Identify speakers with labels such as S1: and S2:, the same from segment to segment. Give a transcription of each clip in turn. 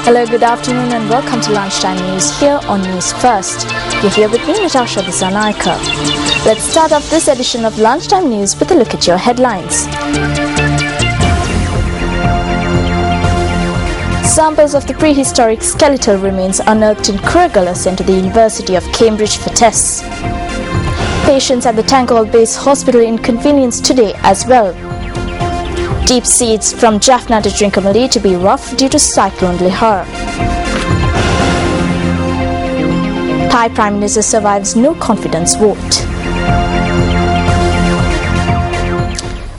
S1: Hello, good afternoon and welcome to Lunchtime News here on Newsfirst. You're here with me, Natasha Disanaika. Let's start off this edition of Lunchtime News with a look at your headlines. Samples of the prehistoric skeletal remains unearthed in Kurgal are sent to the University of Cambridge for tests. Patients at the Tangol Base Hospital inconvenienced today as well. Deep seas from Jaffna to Trincomalee to be rough due to Cyclone Lehar. Thai Prime Minister survives no confidence vote.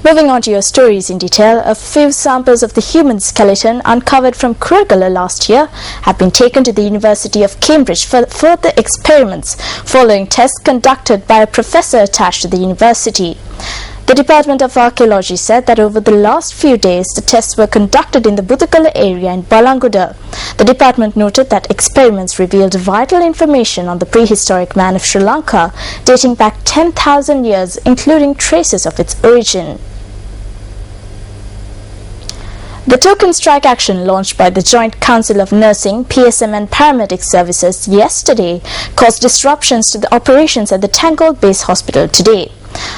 S1: Moving on to your stories in detail, a few samples of the human skeleton uncovered from Kurgala last year have been taken to the University of Cambridge for further experiments following tests conducted by a professor attached to the university. The Department of Archaeology said that over the last few days, the tests were conducted in the Buthakala area in Balanguda. The department noted that experiments revealed vital information on the prehistoric man of Sri Lanka, dating back 10,000 years, including traces of its origin. The token strike action launched by the Joint Council of Nursing, PSM and Paramedic Services yesterday caused disruptions to the operations at the Tangol Base Hospital today.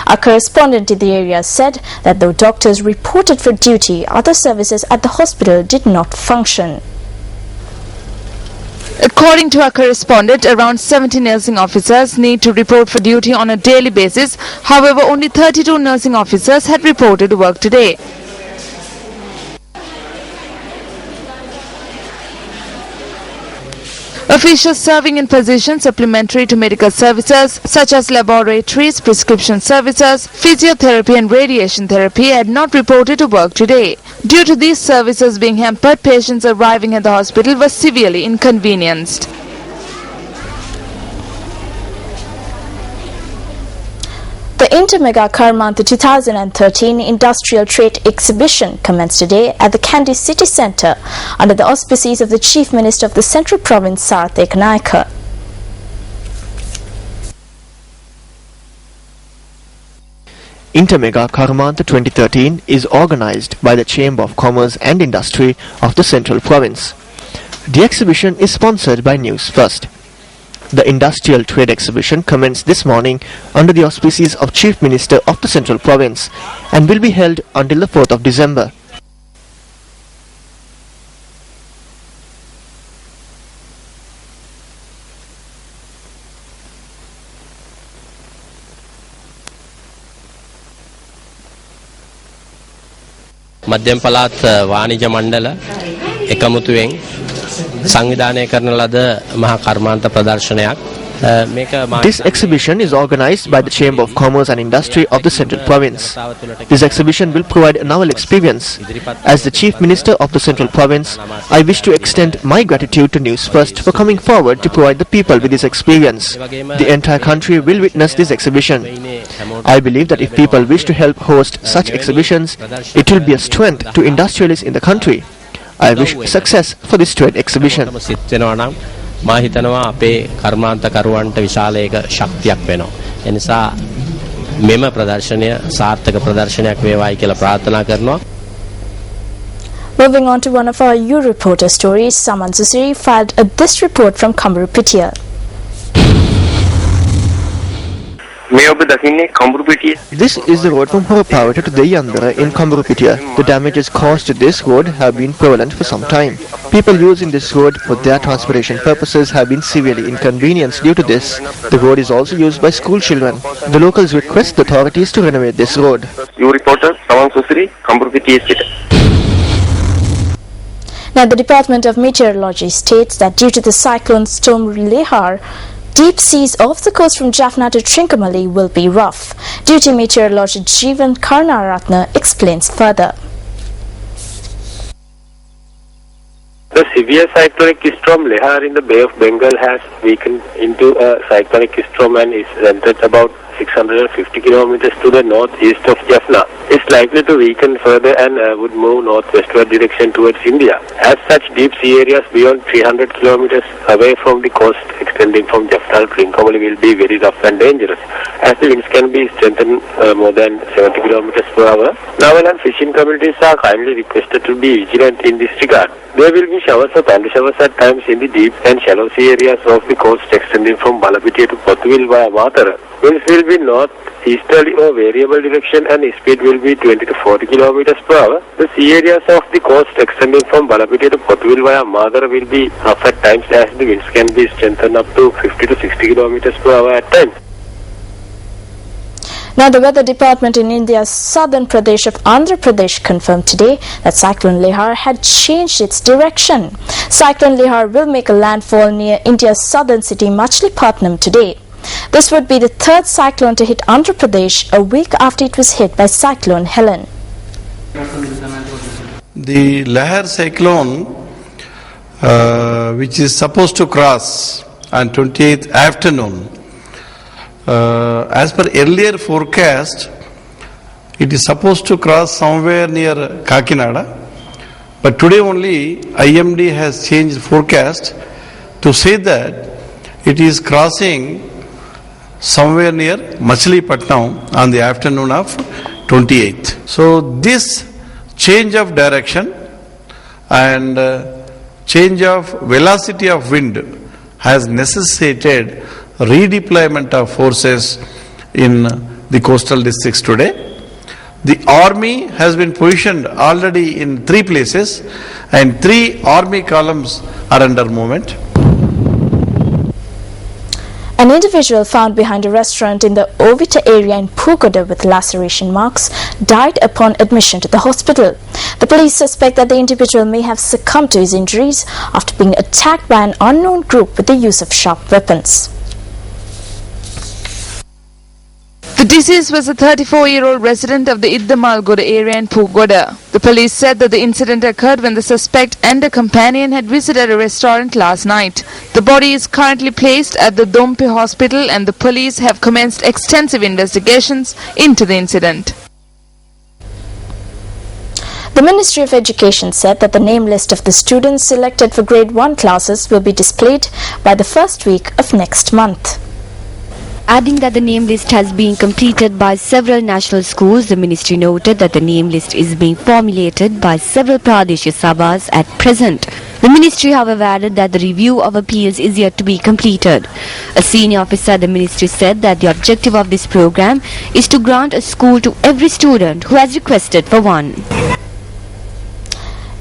S1: Our correspondent in the area said that though doctors reported for duty, other services at the hospital did not function.
S2: According to our correspondent, around 70 nursing officers need to report for duty on a daily basis. However, only 32 nursing officers had reported to work today. Officials serving in positions supplementary to medical services such as laboratories, prescription services, physiotherapy and radiation therapy had not reported to work today. Due to these services being hampered, patients arriving at the hospital were severely inconvenienced.
S1: The Intermega Karmantha 2013 Industrial Trade Exhibition commenced today at the Kandy City Centre under the auspices of the Chief Minister of the Central Province, Sarath Ekanaika.
S3: Intermega Karmantha 2013 is organised by the Chamber of Commerce and Industry of the Central Province. The exhibition is sponsored by Newsfirst. The Industrial Trade Exhibition commenced this morning under the auspices of Chief Minister of the Central Province and will be held until the 4th of December.
S4: මධ්‍යම පළාත් වාණිජ මණ්ඩල එකමුතුවෙන් සංවිධානය කරන ලද මහා කර්මාන්ත ප්‍රදර්ශනයක්.
S3: This exhibition is organized by the Chamber of Commerce and Industry of the Central Province. This exhibition will provide a novel experience. As the Chief Minister of the Central Province, I wish to extend my gratitude to Newsfirst for coming forward to provide the people with this experience. The entire country will witness this exhibition. I believe that if people wish to help host such exhibitions, it will be a strength to industrialists in the country. I wish success for this trade exhibition.
S4: මා හිතනවා අපේ කර්මාන්තකරුවන්ට විශාල එක ශක්තියක් වෙනවා. ඒ නිසා මෙම ප්‍රදර්ශනය සාර්ථක ප්‍රදර්ශනයක් වේවායි කියලා ප්‍රාර්ථනා කරනවා.
S1: Moving on to one of our U-Reporter stories, Saman Susiri filed this report from Kamburupitiya.
S3: This is the road from Horapawata to Deyandara in Kamburupitiya. The damages caused to this road have been prevalent for some time. People using this road for their transportation purposes have been severely inconvenienced due to this. The road is also used by school children. The locals request the authorities to renovate this road.
S5: U-Reporter Saman Susiri, Kamburupitiya.
S1: Now, the Department of Meteorology states that due to the cyclone storm Lehar, deep seas off the coast from Jaffna to Trincomalee will be rough. Duty meteorologist Jeevan Karnaratna explains further.
S5: The severe cyclonic storm Lehar in the Bay of Bengal has weakened into a cyclonic storm and is centered about 650 kilometers to the northeast of Jaffna. is likely to weaken further and would move northwestward direction towards India. As such, deep sea areas beyond 300 kilometers away from the coast extending from Jaffna to Trincomalee will be very rough and dangerous, as the winds can be strengthened more than 70 kilometers per hour. Naval and fishing communities are kindly requested to be vigilant in this regard. There will be showers or thundershowers at times in the deep and shallow sea areas of the coast extending from Balapitiya to Pothuwil via Matara. Winds will be north-easterly or variable direction and speed will be 20 to 40 kilometers per hour. The sea areas of the coast extending from Balapitiya to Pothuwil via Matara will be rough at times, as the winds can be strengthened up to 50 to 60 kilometers per hour at times.
S1: Now, the Weather Department in India's southern Pradesh of Andhra Pradesh confirmed today that Cyclone Lehar had changed its direction. Cyclone Lehar will make a landfall near India's southern city Machilipatnam today. This would be the third cyclone to hit Andhra Pradesh a week after it was hit by Cyclone Helen.
S6: The Lehar cyclone, which is supposed to cross on 28th afternoon, as per earlier forecast, it is supposed to cross somewhere near Kakinada, but today only IMD has changed forecast to say that it is crossing somewhere near Machilipatnam on the afternoon of 28th. So this change of direction and change of velocity of wind has necessitated redeployment of forces in the coastal districts today. The army has been positioned already in 3 places and 3 army columns are under movement.
S1: An individual found behind a restaurant in the Ovita area in Pugoda with laceration marks died upon admission to the hospital. The police suspect that the individual may have succumbed to his injuries after being attacked by an unknown group with the use of sharp weapons.
S2: The deceased was a 34-year-old resident of the Iddamalgoda area in Pugoda. The police said that the incident occurred when the suspect and a companion had visited a restaurant last night. The body is currently placed at the Dompe hospital and the police have commenced extensive investigations into the incident.
S1: The Ministry of Education said that the name list of the students selected for grade 1 classes will be displayed by the first week of next month.
S7: Adding that the name list has been completed by several national schools, the ministry noted that the name list is being formulated by several Pradesh Sabhas at present. The ministry, however, added that the review of appeals is yet to be completed. A senior officer at the ministry said that the objective of this program is to grant a school to every student who has requested for one.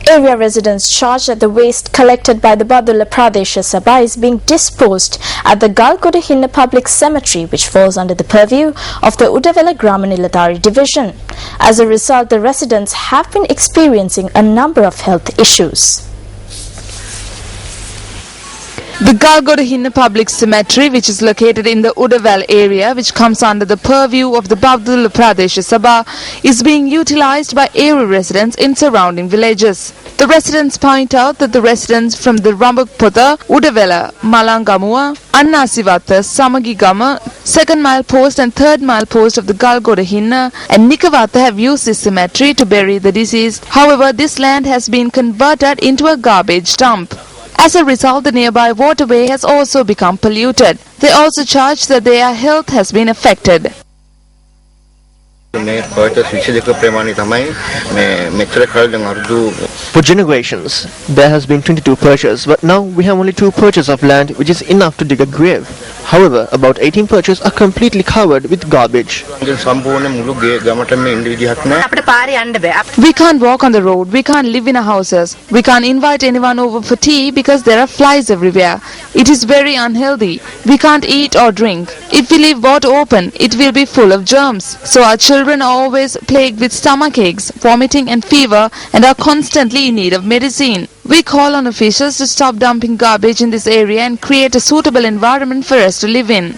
S1: Area residents charged that the waste collected by the Badula Pradesha Sabha is being disposed at the Galgodahinna Public Cemetery, which falls under the purview of the Udavela Gramaniladari division. As a result, the residents have been experiencing a number of health issues.
S2: The Galgodahinna Public Cemetery, which is located in the Udaval area, which comes under the purview of the Badula Pradesha Sabha, is being utilized by area residents in surrounding villages. The residents point out that the residents from the Rambukpota, Udavela, Malangamua, Annasivata, Samagigama, 2nd mile post and 3rd mile post of the Galgodahinna and Nikavata have used this cemetery to bury the deceased. However, this land has been converted into a garbage dump. As a result, the nearby waterway has also become polluted. They also charge that their health has been affected.
S3: For generations, there has been 22 perches, but now we have only 2 perches of land, which is enough to dig a grave. However, about 18 perches are completely covered with garbage.
S2: We can't walk on the road, we can't live in our houses, we can't invite anyone over for tea because there are flies everywhere. It is very unhealthy. We can't eat or drink. If we leave water open, it will be full of germs. So our children are always plagued with stomach aches, vomiting and fever and are constantly in need of medicine. We call on officials to stop dumping garbage in this area and create a suitable environment for us to live in.